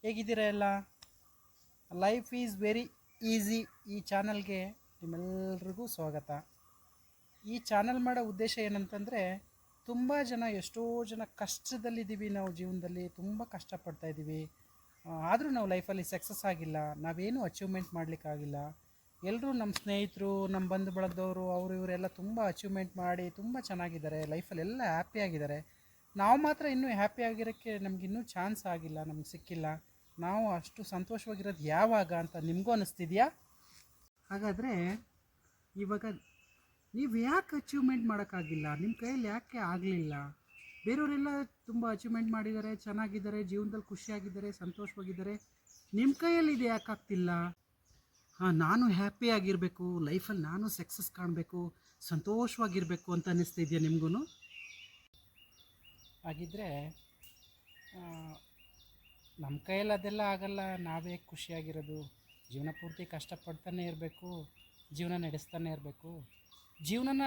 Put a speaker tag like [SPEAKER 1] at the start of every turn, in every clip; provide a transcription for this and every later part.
[SPEAKER 1] ಹೇಗಿದ್ದೀರಾ ಎಲ್ಲ? Life is very easy ಈ ಚಾನಲ್ಗೆ ನಿಮ್ಮೆಲ್ಲರಿಗೂ ಸ್ವಾಗತ. ಈ ಚಾನಲ್ ಮಾಡೋ ಉದ್ದೇಶ ಏನಂತಂದರೆ, ತುಂಬ ಜನ ಎಷ್ಟೋ ಜನ ಕಷ್ಟದಲ್ಲಿದ್ದೀವಿ. ನಾವು ಜೀವನದಲ್ಲಿ ತುಂಬ ಕಷ್ಟಪಡ್ತಾಯಿದ್ದೀವಿ. ಆದರೂ ನಾವು ಲೈಫಲ್ಲಿ ಸಕ್ಸಸ್ ಆಗಿಲ್ಲ, ನಾವೇನು ಅಚೀವ್ಮೆಂಟ್ ಮಾಡಲಿಕ್ಕಾಗಿಲ್ಲ. ಎಲ್ಲರೂ ನಮ್ಮ ಸ್ನೇಹಿತರು, ನಮ್ಮ ಬಂಧು ಬಳಗದವರು, ಅವರು ಇವರೆಲ್ಲ ತುಂಬ ಅಚೀವ್ಮೆಂಟ್ ಮಾಡಿ ತುಂಬ ಚೆನ್ನಾಗಿದ್ದಾರೆ, ಲೈಫಲ್ಲೆಲ್ಲ ಹ್ಯಾಪಿಯಾಗಿದ್ದಾರೆ. ನಾವು ಮಾತ್ರ ಇನ್ನೂ ಹ್ಯಾಪಿಯಾಗಿರೋಕ್ಕೆ ನಮಗಿನ್ನೂ ಚಾನ್ಸ್ ಆಗಿಲ್ಲ, ನಮ್ಗೆ ಸಿಕ್ಕಿಲ್ಲ. ನಾವು ಅಷ್ಟು ಸಂತೋಷವಾಗಿರೋದು ಯಾವಾಗ ಅಂತ ನಿಮಗೂ ಅನ್ನಿಸ್ತಿದೆಯಾ? ಹಾಗಾದರೆ ಇವಾಗ ನೀವು ಯಾಕೆ ಅಚೀವ್ಮೆಂಟ್ ಮಾಡೋಕ್ಕಾಗಿಲ್ಲ? ನಿಮ್ಮ ಕೈಯಲ್ಲಿ ಯಾಕೆ ಆಗಲಿಲ್ಲ? ಬೇರೆಯವರೆಲ್ಲ ತುಂಬ ಅಚೀವ್ಮೆಂಟ್ ಮಾಡಿದ್ದಾರೆ, ಚೆನ್ನಾಗಿದ್ದಾರೆ, ಜೀವನದಲ್ಲಿ ಖುಷಿಯಾಗಿದ್ದಾರೆ, ಸಂತೋಷವಾಗಿದ್ದಾರೆ. ನಿಮ್ಮ ಕೈಯಲ್ಲಿ ಇದು ಯಾಕೆ ಆಗ್ತಿಲ್ಲ? ನಾನು ಹ್ಯಾಪಿಯಾಗಿರಬೇಕು, ಲೈಫಲ್ಲಿ ನಾನು ಸಕ್ಸಸ್ ಕಾಣಬೇಕು, ಸಂತೋಷವಾಗಿರಬೇಕು ಅಂತ ಅನ್ನಿಸ್ತಿದೆಯಾ ನಿಮಗೂ? ಹಾಗಿದ್ದರೆ ನಮ್ಮ ಕೈಯಲ್ಲಿ ಅದೆಲ್ಲ ಆಗಲ್ಲ. ನಾವೇ ಖುಷಿಯಾಗಿರೋದು, ಜೀವನ ಪೂರ್ತಿ ಕಷ್ಟಪಡ್ತಾನೆ ಇರಬೇಕು, ಜೀವನ ನಡೆಸ್ತಾನೆ ಇರಬೇಕು. ಜೀವನನ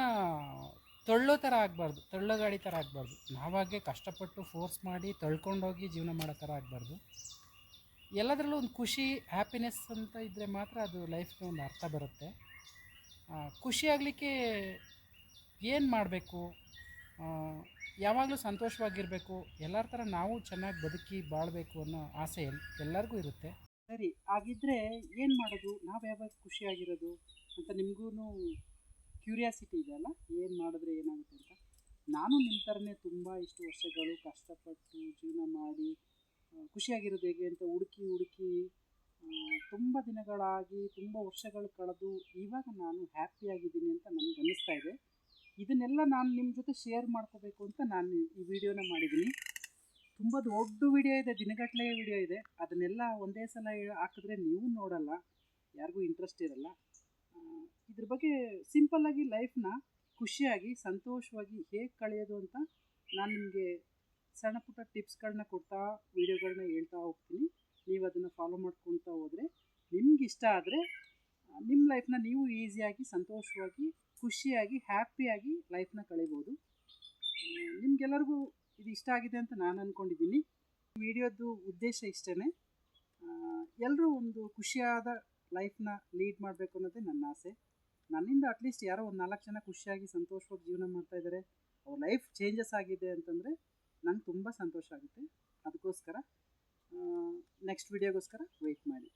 [SPEAKER 1] ತಳ್ಳೋ ಥರ ಆಗಬಾರ್ದು, ತಳ್ಳೋ ಗಾಡಿ ಥರ ಆಗಬಾರ್ದು. ನಾವಾಗೆ ಕಷ್ಟಪಟ್ಟು ಫೋರ್ಸ್ ಮಾಡಿ ತಳ್ಕೊಂಡೋಗಿ ಜೀವನ ಮಾಡೋ ಥರ ಆಗಬಾರ್ದು. ಎಲ್ಲದರಲ್ಲೂ ಒಂದು ಖುಷಿ, ಹ್ಯಾಪಿನೆಸ್ ಅಂತ ಇದ್ದರೆ ಮಾತ್ರ ಅದು ಲೈಫ್ಗೆ ಒಂದು ಅರ್ಥ ಬರುತ್ತೆ. ಖುಷಿಯಾಗಲಿಕ್ಕೆ ಏನು ಮಾಡಬೇಕು? ಯಾವಾಗಲೂ ಸಂತೋಷವಾಗಿರಬೇಕು, ಎಲ್ಲರ ಥರ ನಾವು ಚೆನ್ನಾಗಿ ಬದುಕಿ ಬಾಳಬೇಕು ಅನ್ನೋ ಆಸೆ ಎಲ್ಲರಿಗೂ ಇರುತ್ತೆ. ಸರಿ, ಹಾಗಿದ್ದರೆ ಏನು ಮಾಡೋದು? ನಾವು ಯಾವಾಗ ಖುಷಿಯಾಗಿರೋದು ಅಂತ ನಿಮಗೂ ಕ್ಯೂರಿಯಾಸಿಟಿ ಇದೆ ಅಲ್ಲ, ಏನು ಮಾಡಿದ್ರೆ ಏನಾಗುತ್ತೆ ಅಂತ. ನಾನು ನಿಮ್ಮ ಥರನೇ ತುಂಬ ಇಷ್ಟು ವರ್ಷಗಳು ಕಷ್ಟಪಟ್ಟು ಜೀವನ ಮಾಡಿ ಖುಷಿಯಾಗಿರೋದು ಹೇಗೆ ಅಂತ ಹುಡುಕಿ ತುಂಬ ದಿನಗಳಾಗಿ, ತುಂಬ ವರ್ಷಗಳು ಕಳೆದು ಇವಾಗ ನಾನು ಹ್ಯಾಪಿಯಾಗಿದ್ದೀನಿ ಅಂತ ನನಗೆ ಅನ್ನಿಸ್ತಾ ಇದೆ. ಇದನ್ನೆಲ್ಲ ನಾನು ನಿಮ್ಮ ಜೊತೆ ಶೇರ್ ಮಾಡ್ಕೋಬೇಕು ಅಂತ ನಾನು ಈ ವಿಡಿಯೋನ ಮಾಡಿದ್ದೀನಿ. ತುಂಬ ದೊಡ್ಡ ವಿಡಿಯೋ ಇದೆ, ದಿನಗಟ್ಟಲೆ ವಿಡಿಯೋ ಇದೆ. ಅದನ್ನೆಲ್ಲ ಒಂದೇ ಸಲ ಹಾಕಿದ್ರೆ ನೀವು ನೋಡಲ್ಲ, ಯಾರಿಗೂ ಇಂಟ್ರೆಸ್ಟ್ ಇರಲ್ಲ. ಇದ್ರ ಬಗ್ಗೆ ಸಿಂಪಲ್ಲಾಗಿ ಲೈಫ್ನ ಖುಷಿಯಾಗಿ ಸಂತೋಷವಾಗಿ ಹೇಗೆ ಕಳೆಯೋದು ಅಂತ ನಾನು ನಿಮಗೆ ಸಣ್ಣ ಪುಟ್ಟ ಟಿಪ್ಸ್ಗಳನ್ನ ಕೊಡ್ತಾ, ವೀಡಿಯೋಗಳನ್ನ ಹೇಳ್ತಾ ಹೋಗ್ತೀನಿ. ನೀವು ಅದನ್ನು ಫಾಲೋ ಮಾಡ್ಕೊಳ್ತಾ ಹೋದರೆ ನಿಮ್ಗೆ ಇಷ್ಟ ಆದರೆ ನಿಮ್ಮ ಲೈಫ್ನ ನೀವು ಈಸಿಯಾಗಿ, ಸಂತೋಷವಾಗಿ, ಖುಷಿಯಾಗಿ, ಹ್ಯಾಪಿಯಾಗಿ ಲೈಫ್ನ ಕಳೀಬೋದು. ನಿಮಗೆಲ್ಲರಿಗೂ ಇದು ಇಷ್ಟ ಆಗಿದೆ ಅಂತ ನಾನು ಅಂದ್ಕೊಂಡಿದ್ದೀನಿ. ವಿಡಿಯೋದು ಉದ್ದೇಶ ಇಷ್ಟೇ. ಎಲ್ಲರೂ ಒಂದು ಖುಷಿಯಾದ ಲೈಫ್ನ ಲೀಡ್ ಮಾಡಬೇಕು ಅನ್ನೋದೇ ನನ್ನ ಆಸೆ. ನನ್ನಿಂದ ಅಟ್ಲೀಸ್ಟ್ ಯಾರೋ ಒಂದು 4 ಜನ ಖುಷಿಯಾಗಿ ಸಂತೋಷವಾಗಿ ಜೀವನ ಮಾಡ್ತಾಯಿದ್ದಾರೆ, ಅವ್ರ ಲೈಫ್ ಚೇಂಜಸ್ ಆಗಿದೆ ಅಂತಂದರೆ ನಂಗೆ ತುಂಬ ಸಂತೋಷ ಆಗುತ್ತೆ. ಅದಕ್ಕೋಸ್ಕರ ನೆಕ್ಸ್ಟ್ ವಿಡಿಯೋಗೋಸ್ಕರ ವೆಯ್ಟ್ ಮಾಡಿ.